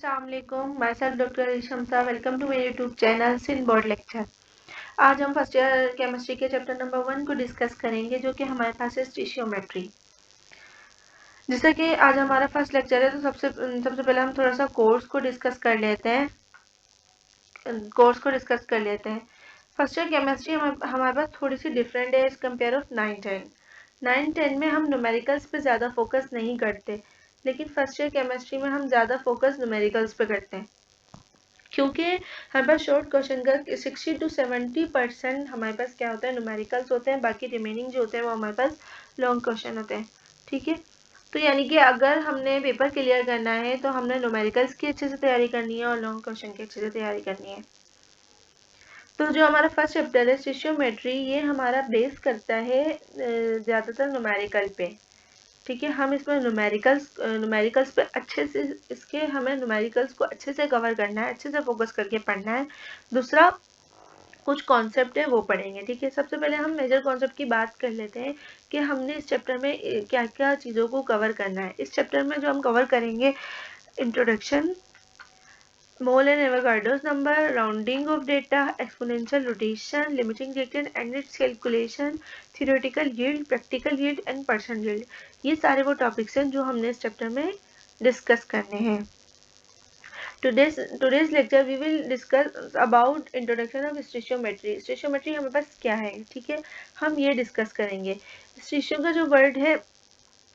अस्सलामुअलैकुम, myself doctor Shamsa. Welcome to मेरे YouTube channel Sindh board lecture. आज हम फर्स्ट ईयर केमिस्ट्री के चैप्टर नंबर 1 को डिस्कस करेंगे, जो कि हमारे पास है स्टीशियोमेट्री। जैसा कि आज हमारा फर्स्ट लेक्चर है, तो सबसे पहले हम थोड़ा सा कोर्स को डिस्कस कर लेते हैं। फर्स्ट ईयर केमिस्ट्री हमारे पास थोड़ी सी डिफरेंट है एज कम्पेयर ऑफ 9-10 में हम न्यूमेरिकल्स पे ज़्यादा फोकस नहीं करते, लेकिन फर्स्ट ईयर केमिस्ट्री में हम ज़्यादा फोकस न्यूमेरिकल्स पे करते हैं, क्योंकि हमारे पास शॉर्ट क्वेश्चन का 60 to 70% हमारे पास क्या होता है, न्यूमेरिकल्स होते हैं। बाकी रिमेनिंग जो होते हैं वो हमारे पास लॉन्ग क्वेश्चन होते हैं। ठीक है, तो यानी कि अगर हमने पेपर क्लियर करना है तो हमने न्यूमेरिकल्स की अच्छे से तैयारी करनी है और लॉन्ग क्वेश्चन की अच्छे से तैयारी करनी है। तो जो हमारा फर्स्ट चैप्टर है स्टीशियोमेट्री, ये हमारा बेस करता है ज़्यादातर न्यूमेरिकल पे। ठीक है, हम इसमें न्यूमेरिकल्स पे अच्छे से हमें न्यूमेरिकल्स को अच्छे से कवर करना है, अच्छे से फोकस करके पढ़ना है। दूसरा कुछ कॉन्सेप्ट है वो पढ़ेंगे। ठीक है, सबसे पहले हम मेजर कॉन्सेप्ट की बात कर लेते हैं कि हमने इस चैप्टर में क्या क्या चीज़ों को कवर करना है। इस चैप्टर में जो हम कवर करेंगे, introduction, Mole and Avogadro's number, rounding of data, exponential rotation, limiting reactant and its calculation, theoretical yield, practical yield and percent yield। ये सारे वो टॉपिक्स हैं जो हमने इस चैप्टर में डिस्कस करने हैं। Today's lecture we will discuss about introduction of स्टीशियोमेट्री। स्टीशियोमेट्री हमारे पास क्या है, ठीक है, हम ये डिस्कस करेंगे। स्टीशियो का जो वर्ड है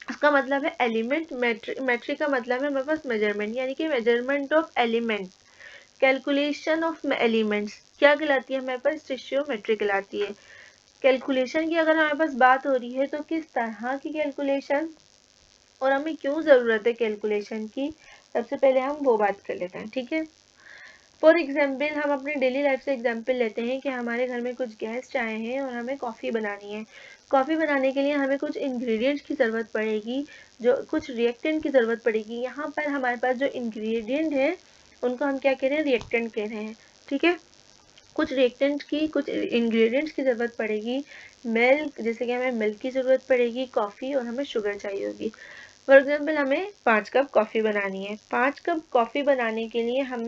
उसका मतलब है एलिमेंट, मेट्री का मतलब है हमारे पास मेजरमेंट, यानी कि measurement of element, calculation of elements क्या कहलाती है हमारे पास, स्टीशियोमेट्री कहलाती है। कैलकुलेशन की अगर हमारे पास बात हो रही है तो किस तरह की कैलकुलेशन और हमें क्यों ज़रूरत है कैलकुलेशन की, सबसे पहले हम वो बात कर लेते हैं। ठीक है, फॉर एग्जाम्पल हम अपने डेली लाइफ से एग्जाम्पल लेते हैं कि हमारे घर में कुछ गेस्ट आए हैं और हमें कॉफ़ी बनानी है। कॉफ़ी बनाने के लिए हमें कुछ इंग्रेडिएंट्स की ज़रूरत पड़ेगी, जो कुछ रिएक्टेंट की ज़रूरत पड़ेगी। यहाँ पर हमारे पास जो इंग्रेडिएंट है उनको हम क्या कह रहे हैं, रिएक्टेंट कह रहे हैं। ठीक है, कुछ रिएक्टेंट की, कुछ इंग्रेडिएंट्स की ज़रूरत पड़ेगी। मिल्क, जैसे कि हमें मिल्क की ज़रूरत पड़ेगी, कॉफ़ी और हमें शुगर चाहिए होगी। फॉर एग्जाम्पल हमें 5 कप कॉफ़ी बनानी है। 5 कप कॉफ़ी बनाने के लिए हम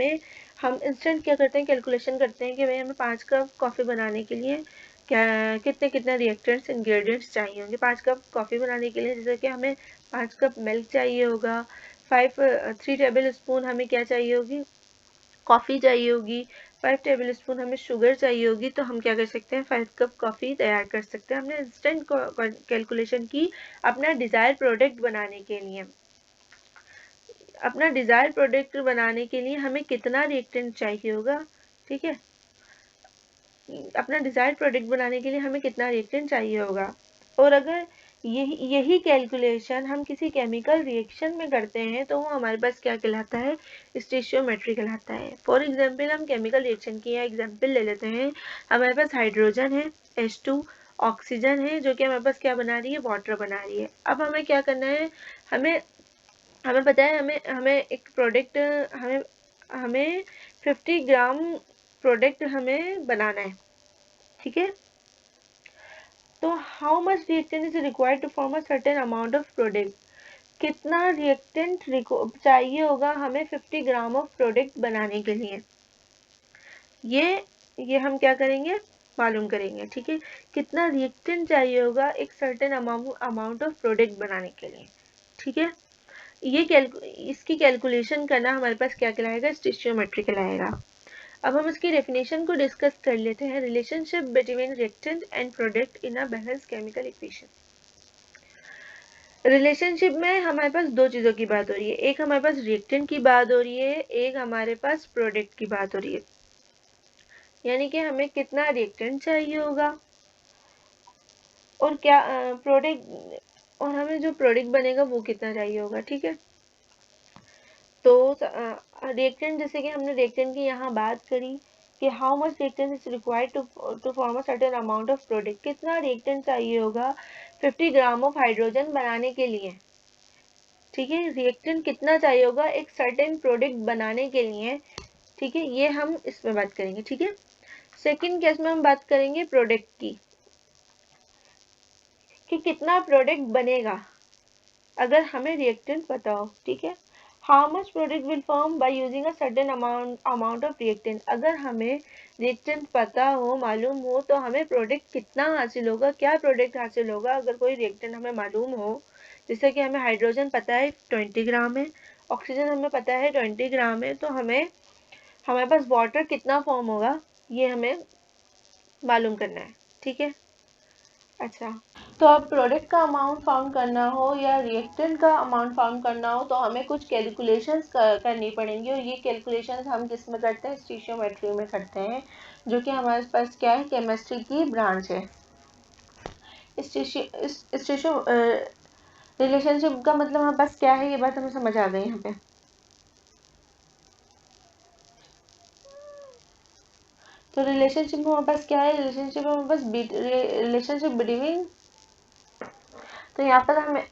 इंस्टेंट क्या करते हैं, कैलकुलेशन करते हैं कि भाई हमें 5 कप कॉफ़ी बनाने के लिए कितने रिएक्टेंट्स, इंग्रेडिएंट्स चाहिए होंगे। 5 कप कॉफ़ी बनाने के लिए जैसे कि हमें 5 कप मिल्क चाहिए होगा, 3 टेबल स्पून हमें क्या चाहिए होगी, कॉफ़ी चाहिए होगी, 5 टेबल स्पून हमें शुगर चाहिए होगी। तो हम क्या कर सकते हैं, 5 कप कॉफ़ी तैयार कर सकते हैं। हमने इंस्टेंट कैलकुलेशन की अपना डिज़ायर प्रोडक्ट बनाने के लिए। अपना डिज़ायर प्रोडक्ट बनाने के लिए हमें कितना रिएक्टेंट चाहिए होगा, ठीक है, अपना डिज़ायर प्रोडक्ट बनाने के लिए हमें कितना रिएक्टेंट चाहिए होगा। और अगर यही कैलकुलेशन हम किसी केमिकल रिएक्शन में करते हैं तो वो हमारे पास क्या कहलाता है, स्टीशियोमेट्री कहलाता है। फॉर एग्जांपल हम केमिकल रिएक्शन की एग्जांपल ले लेते हैं। हमारे पास हाइड्रोजन है H2, ऑक्सीजन है जो कि हमारे पास क्या बना रही है, वाटर बना रही है। अब हमें क्या करना है, हमें पता है हमें एक प्रोडक्ट हमें 50 ग्राम प्रोडक्ट हमें बनाना है। ठीक है, तो how much reactant is required to form a certain amount of product, कितना रिएक्टेंट चाहिए होगा हमें 50 ग्राम ऑफ प्रोडक्ट बनाने के लिए, ये हम क्या करेंगे, मालूम करेंगे। ठीक है, कितना रिएक्टेंट चाहिए होगा एक सर्टेन अमाउंट ऑफ प्रोडक्ट बनाने के लिए। ठीक है, इसकी कैलकुलेशन करना हमारे पास क्या कहलाएगा, स्टीशियोमेट्री कहलाएगा। अब हम इसकी डेफिनेशन को डिस्कस कर लेते हैं, relationship between reactant and product in a balance chemical equation. Relationship में हमारे पास दो चीज़ों की बात हो रही है, एक हमारे पास रिएक्टेंट की बात हो रही है, एक हमारे पास प्रोडक्ट की बात हो रही है। यानी कि हमें कितना रिएक्टेंट चाहिए होगा और क्या प्रोडक्ट, और हमें जो प्रोडक्ट बनेगा वो कितना चाहिए होगा। ठीक है, तो रिएक्टेंट, जैसे कि हमने रिएक्टेंट की यहाँ बात करी कि how much reactant is required to form a certain amount of product, कितना रिएक्टेंट चाहिए होगा 50 ग्राम ऑफ हाइड्रोजन बनाने के लिए। ठीक है, रिएक्टेंट कितना चाहिए होगा एक सर्टेन प्रोडक्ट बनाने के लिए। ठीक है, ये हम इसमें बात करेंगे। ठीक है, सेकंड केस में हम बात करेंगे प्रोडक्ट की, कि कितना प्रोडक्ट बनेगा अगर हमें रिएक्टेंट पता हो। ठीक है, how much product will form by using a certain amount of reactant. अगर हमें रिएक्टेंट पता हो, मालूम हो, तो हमें प्रोडक्ट कितना हासिल होगा, क्या प्रोडक्ट हासिल होगा अगर कोई रिएक्टेंट हमें मालूम हो। जैसे कि हमें हाइड्रोजन पता है 20 ग्राम है, ऑक्सीजन हमें पता है 20 ग्राम है, तो हमारे पास वाटर कितना फॉर्म होगा ये हमें मालूम करना है। ठीक है, अच्छा, तो अब प्रोडक्ट का अमाउंट फाउंड करना हो या रिएक्टेंट का अमाउंट फाउंड करना हो तो हमें कुछ कैलकुलेशंस करनी पड़ेंगी, और ये कैलकुलेशंस हम किस में करते हैं, स्टीशियोमेट्री में करते हैं, जो कि हमारे पास क्या है, केमिस्ट्री की ब्रांच है। स्टीशियो रिलेशनशिप का मतलब हमारे पास क्या है, ये बात हमें समझ आ गई यहाँ पे। तो रिलेशनशिप में हमारे पास क्या है, रिलेशनशिप में हमारे पास रिलेशनशिप बिटवीन, तो यहाँ पर हमें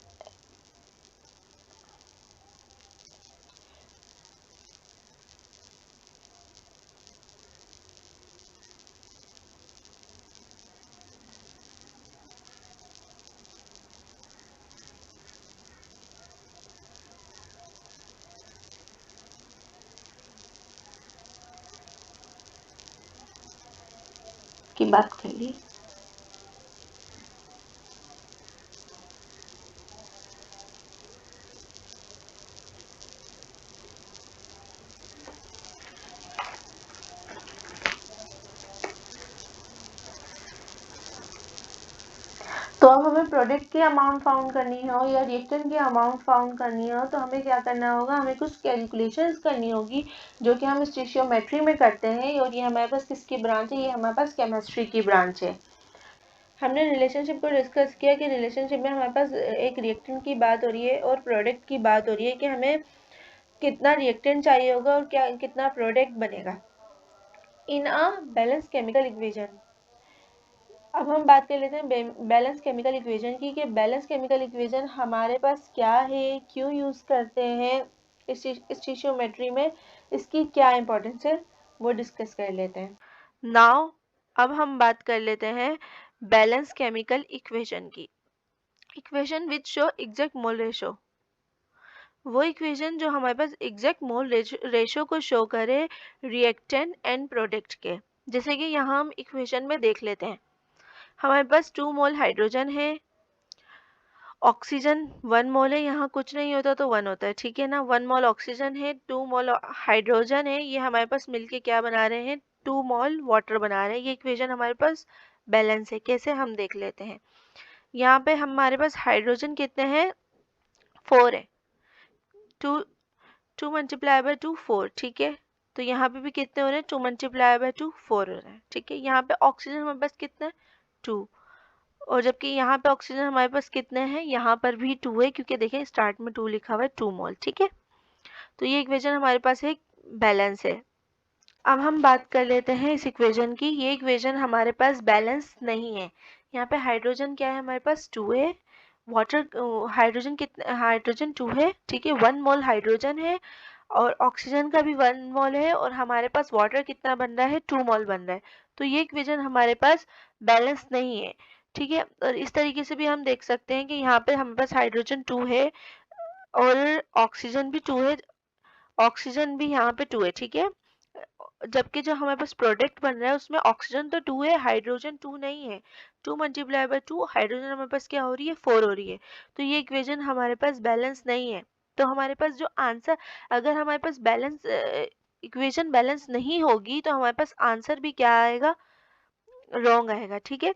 की बात कर ली। तो अब हमें प्रोडक्ट की अमाउंट फाउंड करनी हो या रिएक्टेंट की अमाउंट फाउंड करनी हो तो हमें क्या करना होगा, हमें कुछ कैलकुलेशंस करनी होगी, जो कि हम स्टीशियोमेट्री में करते हैं, और ये हमारे पास किसकी ब्रांच है, ये हमारे पास केमिस्ट्री की ब्रांच है। हमने रिलेशनशिप को डिस्कस किया कि रिलेशनशिप में हमारे पास एक रिएक्टेंट की बात हो रही है और प्रोडक्ट की बात हो रही है कि हमें कितना रिएक्टेंट चाहिए होगा और क्या कितना प्रोडक्ट बनेगा इन अ बैलेंस केमिकल इक्वेशन। अब हम बात कर लेते हैं बैलेंस केमिकल इक्वेशन की, कि बैलेंस केमिकल इक्वेशन हमारे पास क्या है, क्यों यूज करते हैं स्टीशियोमेट्री में, इसकी क्या इंपॉर्टेंस है, वो डिस्कस कर लेते हैं। नाउ अब हम बात कर लेते हैं बैलेंस केमिकल इक्वेशन की। Equation which show exact mole ratio, वो इक्वेशन जो हमारे पास एग्जैक्ट मोल रेशो को शो करे रिएक्टेंट एंड प्रोडक्ट के। जैसे कि यहाँ हम इक्वेशन में देख लेते हैं, हमारे पास 2 मोल हाइड्रोजन है, ऑक्सीजन 1 मोल है, यहाँ कुछ नहीं होता तो 1 होता है, ठीक है ना। 1 मोल ऑक्सीजन है, 2 मोल हाइड्रोजन है, ये हमारे पास मिलके क्या बना रहे हैं, 2 मोल वाटर बना रहे हैं। ये इक्वेशन हमारे पास बैलेंस है। कैसे, हम देख लेते हैं। यहाँ पे हमारे पास हाइड्रोजन कितने हैं, 4 है, 2 मल्टीप्लाई बाय 2 4, ठीक है। तो यहाँ पे भी कितने हो रहे हैं, 2 मल्टीप्लाई बाय 2 4 हो रहे हैं, ठीक है। यहाँ पे ऑक्सीजन हमारे पास कितना है, 2, और जबकि यहाँ पे ऑक्सीजन हमारे पास कितने हैं, यहाँ पर भी 2 है, क्योंकि देखें स्टार्ट में 2 लिखा हुआ है, 2 मोल, ठीक है। तो ये इक्वेशन हमारे पास एक बैलेंस है। अब हम बात कर लेते हैं इस इक्वेशन की। ये इक्वेशन हमारे पास बैलेंस नहीं है। यहाँ पे हाइड्रोजन क्या है, हमारे पास 2 है, वाटर हाइड्रोजन कितने, हाइड्रोजन 2 है, ठीक है, 1 मोल हाइड्रोजन है, और ऑक्सीजन का भी 1 मोल है, और हमारे पास वाटर कितना बन रहा है, 2 मोल बन रहा है। तो ये इक्वेशन हमारे पास बैलेंस नहीं है, ठीक है। और इस तरीके से भी हम देख सकते हैं कि यहाँ पे हमारे पास हाइड्रोजन 2 है और ऑक्सीजन भी 2 है, ऑक्सीजन भी यहाँ पे 2 है, ठीक है। जबकि जो हमारे पास प्रोडक्ट बन रहा है उसमें ऑक्सीजन तो 2 है, हाइड्रोजन 2 नहीं है। 2 मल्टीप्लाई बाय 2, हाइड्रोजन हमारे पास क्या हो रही है, 4 हो रही है। तो ये इक्वेशन हमारे पास बैलेंस नहीं है। तो हमारे पास जो आंसर, अगर हमारे पास बैलेंस इक्वेशन बैलेंस नहीं होगी तो हमारे पास आंसर भी क्या आएगा, रॉन्ग आएगा, ठीक है।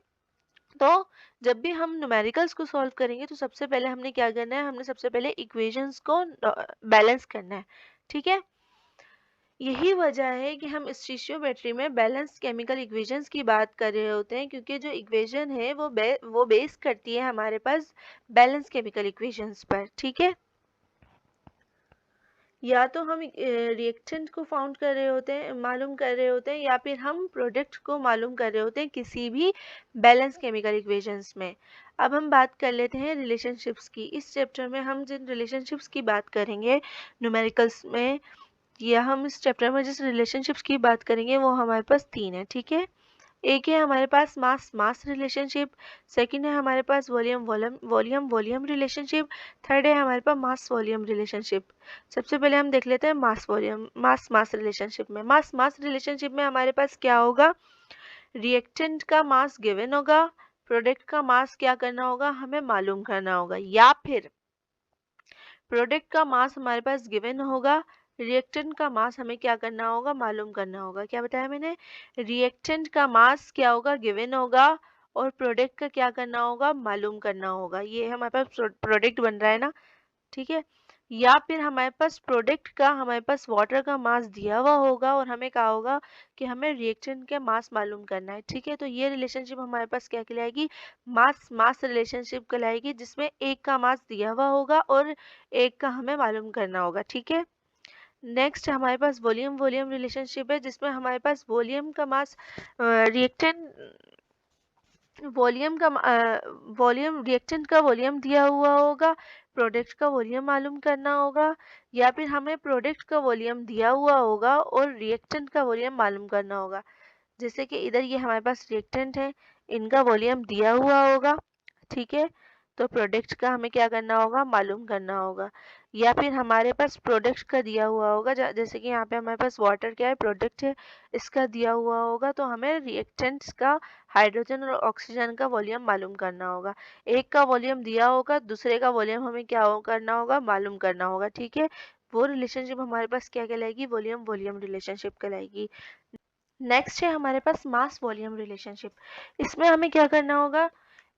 तो जब भी हम न्यूमेरिकल्स को सॉल्व करेंगे तो सबसे पहले हमने क्या करना है, हमने सबसे पहले इक्वेशंस को बैलेंस करना है, ठीक है। यही वजह है कि हम स्टीशियोमेट्री में बैलेंस केमिकल इक्वेशंस की बात कर रहे होते हैं, क्योंकि जो इक्वेशन है वो बेस करती है हमारे पास बैलेंस केमिकल इक्वेशंस पर, ठीक है। या तो हम रिएक्टेंट को फाउंड कर रहे होते हैं, मालूम कर रहे होते हैं, या फिर हम प्रोडक्ट को मालूम कर रहे होते हैं किसी भी बैलेंस केमिकल इक्वेशंस में। अब हम बात कर लेते हैं रिलेशनशिप्स की। इस चैप्टर में हम जिन रिलेशनशिप्स की बात करेंगे न्यूमेरिकल्स में, या हम इस चैप्टर में जिस रिलेशनशिप्स की बात करेंगे वो हमारे पास 3 है, ठीक है। एक है हमारे पास मास मास रिलेशनशिप, सेकंड है हमारे पास volume volume volume volume relationship, third है हमारे पास मास वॉल्यूम रिलेशनशिप। सबसे पहले हम देख लेते हैं mass volume mass mass relationship में। मास मास रिलेशनशिप में हमारे पास क्या होगा, रिएक्टेंट का मास गिवन होगा, प्रोडक्ट का मास क्या करना होगा, हमें मालूम करना होगा, या फिर प्रोडक्ट का मास हमारे पास गिवन होगा, रिएक्टेंट का मास हमें क्या करना होगा, मालूम करना होगा। क्या बताया मैंने, रिएक्टेंट का मास क्या होगा, गिवन होगा, और प्रोडक्ट का क्या करना होगा, मालूम करना होगा। ये हमारे पास प्रोडक्ट बन रहा है ना, ठीक है। या फिर हमारे पास प्रोडक्ट का हमारे पास वाटर का मास दिया हुआ होगा और हमें कहा होगा कि हमें रिएक्टेंट के मास मालूम करना है, ठीक है। तो ये रिलेशनशिप हमारे पास क्या कहलाएगी, मास मास रिलेशनशिप कहलाएगी, जिसमें एक का मास दिया हुआ होगा और एक का हमें मालूम करना होगा, ठीक है। नेक्स्ट हमारे पास वॉल्यूम वॉल्यूम रिलेशनशिप है, जिसमें हमारे पास वॉल्यूम का मास रिएक्टेंट वॉल्यूम रिएक्टेंट का वॉल्यूम दिया हुआ होगा, प्रोडक्ट का वॉल्यूम मालूम करना होगा, या फिर हमें प्रोडक्ट का वॉल्यूम दिया हुआ होगा और रिएक्टेंट का वॉल्यूम मालूम करना होगा। जैसे कि इधर ये हमारे पास रिएक्टेंट है, इनका वॉल्यूम दिया हुआ होगा, ठीक है। तो प्रोडक्ट का हमें क्या करना होगा, मालूम करना होगा। या फिर हमारे पास प्रोडक्ट का दिया हुआ होगा, जैसे कि यहाँ पे हमारे पास वाटर क्या है, प्रोडक्ट है, इसका दिया हुआ होगा, तो हमें रिएक्टेंट्स का हाइड्रोजन और ऑक्सीजन का वॉल्यूम मालूम करना होगा। एक का वॉल्यूम दिया होगा, दूसरे का वॉल्यूम हमें क्या करना होगा, मालूम करना होगा, ठीक है। वो रिलेशनशिप हमारे पास क्या कहलाएगी, वॉल्यूम वॉल्यूम रिलेशनशिप कहलाएगी। नेक्स्ट है हमारे पास मास वॉल्यूम रिलेशनशिप। इसमें हमें क्या करना होगा,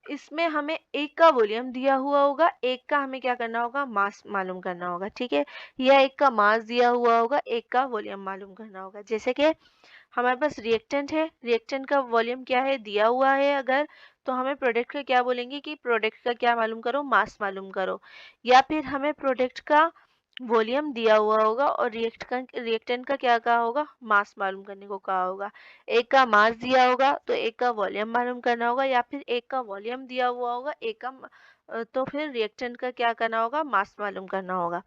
इसमें हमें एक का वॉल्यूम दिया हुआ होगा, एक का हमें क्या करना होगा, मास मालूम करना होगा, ठीक है। या एक का मास दिया हुआ होगा, एक का वॉल्यूम मालूम करना होगा। जैसे कि हमारे पास रिएक्टेंट है, रिएक्टेंट का वॉल्यूम क्या है, दिया हुआ है अगर, तो हमें प्रोडक्ट का क्या बोलेंगे कि प्रोडक्ट का क्या मालूम करो, मास मालूम करो। या फिर हमें प्रोडक्ट का वॉल्यूम दिया हुआ होगा और रिएक्टेंट का क्या कहा होगा, मास मालूम करने को कहा होगा। एक का मास दिया होगा तो एक का वॉल्यूम मालूम करना होगा, या फिर एक का वॉल्यूम दिया हुआ होगा, एक का तो फिर रिएक्टेंट का क्या करना होगा, मास मालूम करना होगा।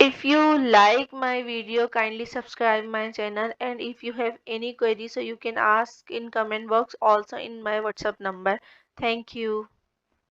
If you like my video, kindly subscribe my channel, and if you have any query, so you can ask in comment box, also in my WhatsApp number. Thank you.